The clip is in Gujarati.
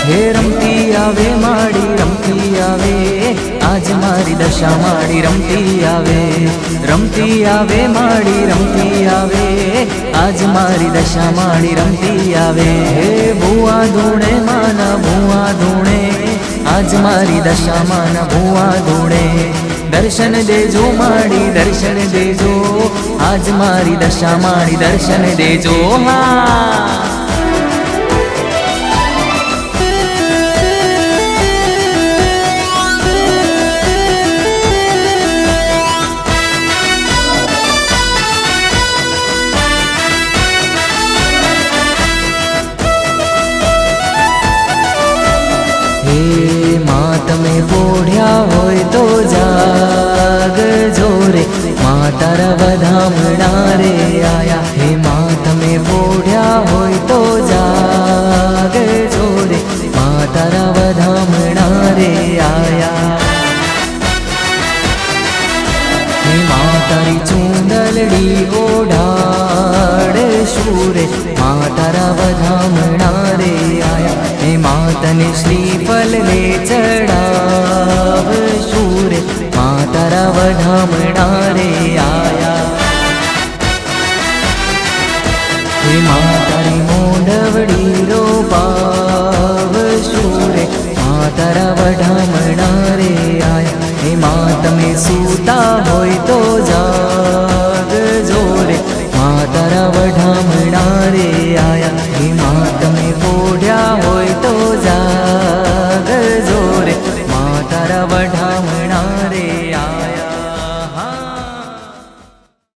હે રમતી આવે માડી રમતી આવે, આજ મારી દશા માડી રમતી આવે, રમતી આવે માડી રમતી આવે, આજ મારી દશા માડી રમતી આવે. હે ભુવા ધૂણે માના ભુવા ધૂણે, આજ મારી દશા માના ભુવા ધૂણે. દર્શન દેજો માડી દર્શન દેજો, આજ મારી દશા માડી દર્શન દેજો. હા તમે પોઢ્યા હોય તો જાગજો રે, મા તારા વધામણા રે આયા. હે મા તમે પોઢ્યા હોય તો જાગજો રે, મા તારા વધામણા રે આયા. હે મા તારી ચૂંદલડી ઓઢાડશું રે, મા તારા વધામણા રે આયા. હે મા તને શ્રીફળ લે ચડાવશું રે, મા તારા વધામણા રે આયા. હે મા તારી મોઢવડી રોપાવશું રે, મા તારા વધામણા રે આયા. હે મા તમે સૂતા હોય તો જા